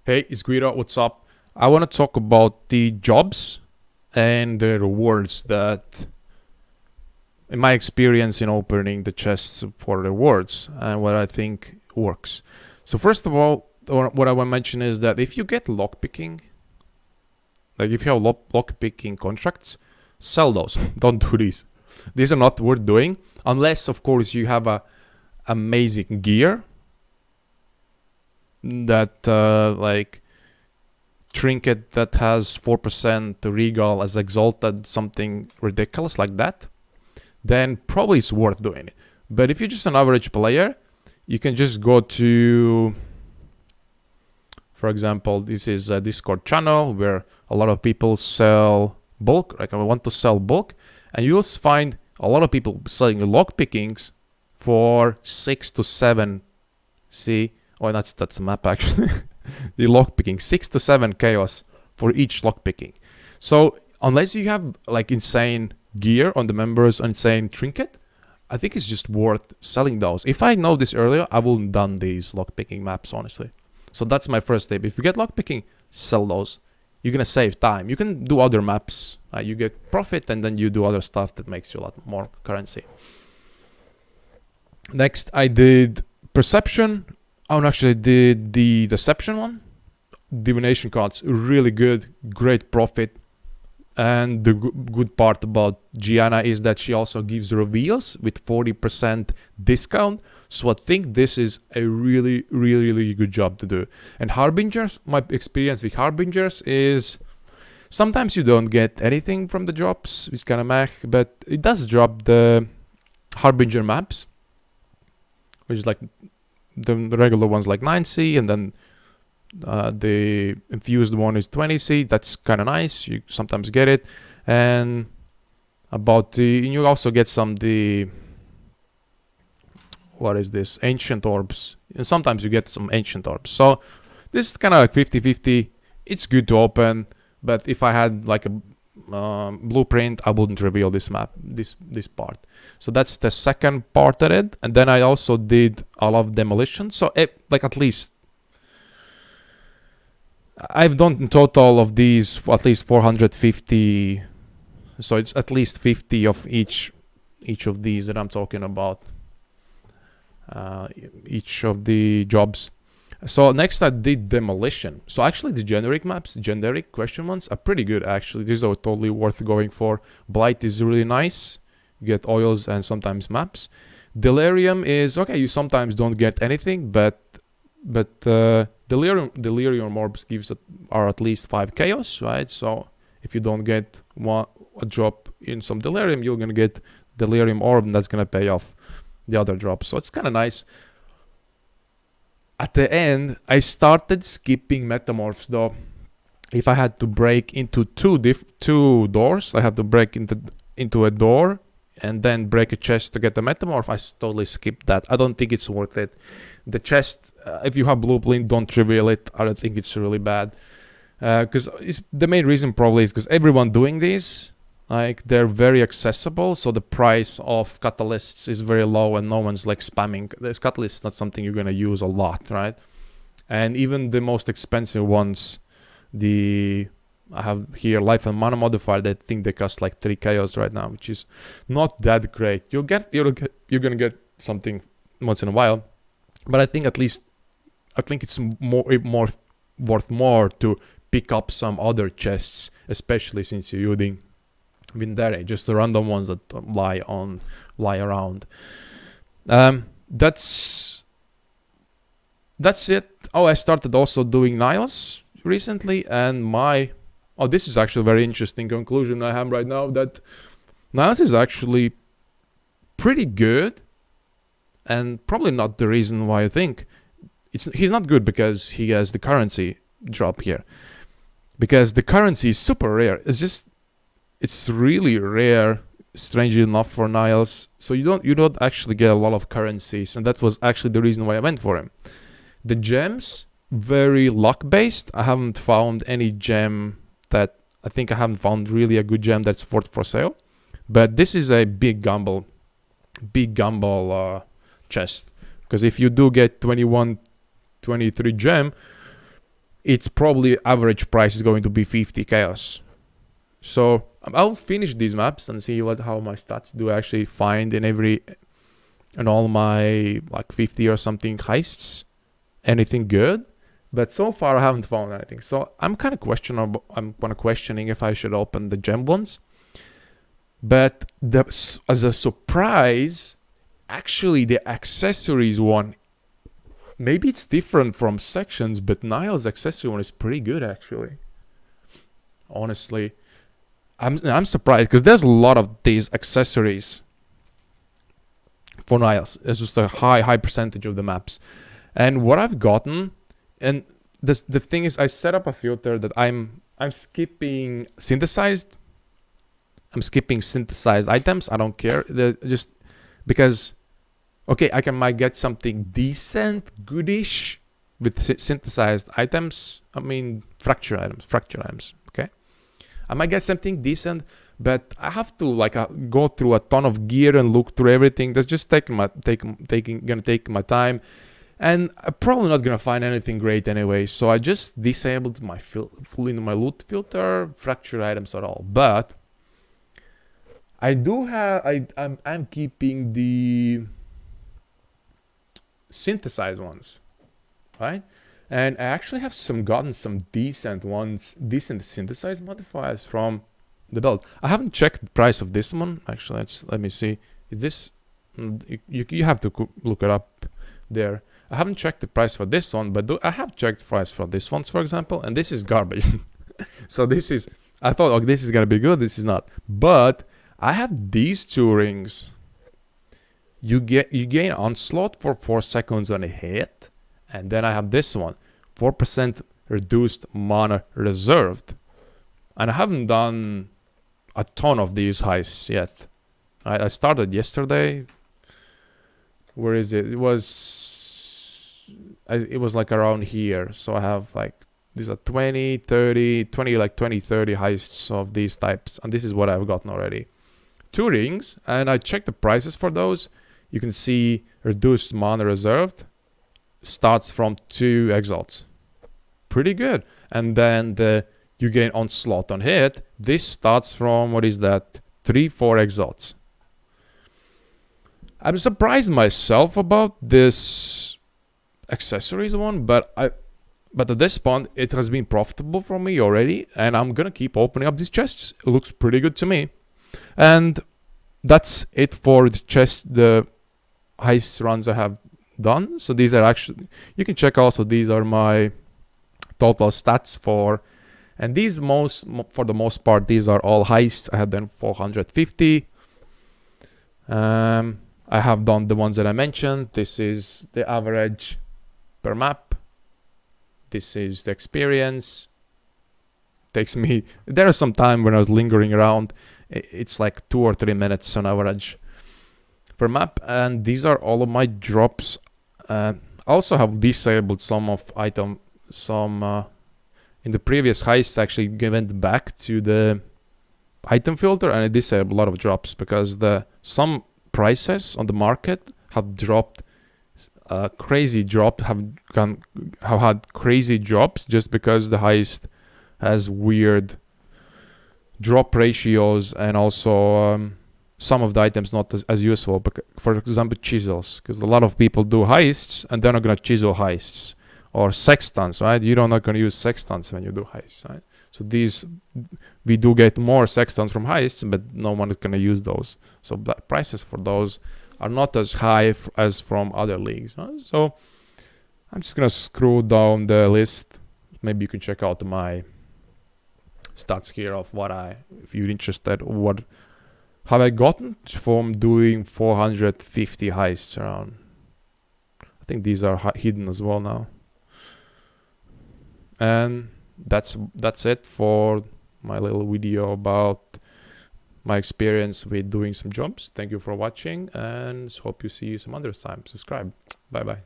Hey, it's Guido, what's up? I want to talk about the jobs and the rewards that, in my experience in opening the chests for rewards, and what I think works. So first of all, what I want to mention is that if you get lockpicking, like if you have lockpicking contracts, sell those. Don't do these. These are not worth doing, unless of course you have a amazing gear that like trinket that has 4% regal as exalted, something ridiculous like that, then probably it's worth doing it. But if you're just an average player, you can just go to, for example, this is a Discord channel where a lot of people sell bulk, like I want to sell bulk, and you'll find a lot of people selling lock pickings for 6 to 7. See, oh, that's a map actually. The lockpicking, 6 to 7 chaos for each lockpicking. So unless you have like insane gear on the members, insane trinket, I think it's just worth selling those. If I know this earlier, I wouldn't done these lockpicking maps, honestly. So that's my first tip. If you get lockpicking, sell those. You're gonna save time. You can do other maps. You get profit, and then you do other stuff that makes you a lot more currency. Next, I did perception. I actually did the deception one. Divination cards, really good, great profit. And the good part about Gianna is that she also gives reveals with 40% discount. So I think this is a really good job to do. And Harbingers, my experience with Harbingers is sometimes you don't get anything from the drops. It's kind of meh, but it does drop the Harbinger maps, which is like the regular one's like 9C, and then the infused one is 20C. That's kind of nice. You sometimes get it. And you also get what is this? Ancient orbs. And sometimes you get some ancient orbs. So this is kind of like 50-50. It's good to open, but if I had like a blueprint, I wouldn't reveal this map, this part. So that's the second part of it. And then I also did a lot of demolition. So like at least I've done in total of these for at least 450. So it's at least 50 of each of these that I'm talking about. Each of the jobs. So next I did demolition. So actually the generic maps, generic question ones are pretty good actually. These are totally worth going for. Blight is really nice. You get oils and sometimes maps. Delirium is okay. You sometimes don't get anything, but delirium orbs are at least 5 chaos, right? So if you don't get a drop in some delirium, you're gonna get delirium orb, and that's gonna pay off the other drops. So it's kind of nice. At the end, I started skipping metamorphs though. If I had to break into two doors, I have to break into a door and then break a chest to get the metamorph. I totally skipped that. I don't think it's worth it. The chest, if you have blueprint, don't reveal it. I don't think it's really bad. Because the main reason probably is because everyone doing these, like they're very accessible, so the price of catalysts is very low and no one's like spamming. This catalyst is not something you're gonna use a lot, right? And even the most expensive ones, I have here life and mana modifier. I think they cost like 3 chaos right now, which is not that great. You're gonna get something once in a while, but I think it's more worth more to pick up some other chests, especially since you're using Vindere, just the random ones that lie around. That's it. Oh, I started also doing Niles recently, and this is actually a very interesting conclusion I have right now, that Niles is actually pretty good, and probably not the reason why I think he's not good because he has the currency drop here, because the currency is super rare. It's really rare, strangely enough, for Niles. So you don't actually get a lot of currencies, and that was actually the reason why I went for him. The gems, very luck based. I haven't found any gem that I haven't found really a good gem that's for sale. But this is a big gamble chest, because if you do get 21, 23 gem, it's probably average price is going to be 50 chaos. So I'll finish these maps and see how my stats do I actually find in all my like 50 or something heists. Anything good? But so far I haven't found anything. So I'm kind of questioning if I should open the gem ones. But as a surprise, actually the accessories one, maybe it's different from sections, but Niall's accessory one is pretty good actually. Honestly, I'm surprised because there's a lot of these accessories for Niall's. It's just a high percentage of the maps. And what I've gotten, and the thing is, I set up a filter that I'm skipping synthesized. I'm skipping synthesized items. I don't care. Just because, okay, I might get something decent, goodish with synthesized items. I mean, fracture items. Okay, I might get something decent, but I have to like go through a ton of gear and look through everything. That's just gonna take my time. And I'm probably not gonna find anything great anyway, so I just disabled my fully my loot filter, fracture items at all. But I do have I'm keeping the synthesized ones, right? And I actually have gotten some decent synthesized modifiers from the build. I haven't checked the price of this one. Actually, let me see. Is this you have to look it up there. I haven't checked the price for this one, but I have checked the price for this one, for example, and this is garbage. So I thought, oh, this is gonna be good. This is not. But I have these two rings. You gain onslaught for 4 seconds on a hit, and then I have this one, 4% reduced mana reserved, and I haven't done a ton of these heists yet. I started yesterday. Where is it? It was like around here. So I have like, these are 20, 30 heists of these types. And this is what I've gotten already. 2 rings. And I checked the prices for those. You can see reduced mana reserved starts from 2 exalts. Pretty good. And then you gain onslaught on hit. This starts from, what is that? 3-4 exalts. I'm surprised myself about this accessories one, but at this point it has been profitable for me already, and I'm gonna keep opening up these chests. It looks pretty good to me. And that's it for the heist runs I have done. So these are actually, you can check also, these are my total stats for, and these for the most part these are all heists. I have done 450. I have done the ones that I mentioned. This is the average per map. This is the experience. Takes me, there was some time when I was lingering around. It's like 2 or 3 minutes on average per map. And these are all of my drops. I also have disabled some in the previous heist. Actually went back to the item filter and I disabled a lot of drops because some prices on the market have dropped have had crazy drops just because the heist has weird drop ratios, and also some of the items not as useful. For example, chisels, because a lot of people do heists and they're not gonna chisel heists, or sextants, right? You're not gonna use sextants when you do heists, right? So we do get more sextants from heists, but no one is gonna use those. So the prices for those are not as high as from other leagues. Right? So I'm just gonna scroll down the list. Maybe you can check out my stats here of if you're interested, what have I gotten from doing 450 heists around. I think these are hidden as well now. And that's it for my little video about my experience with doing some jumps. Thank you for watching, and hope you see you some other time. Subscribe. Bye bye.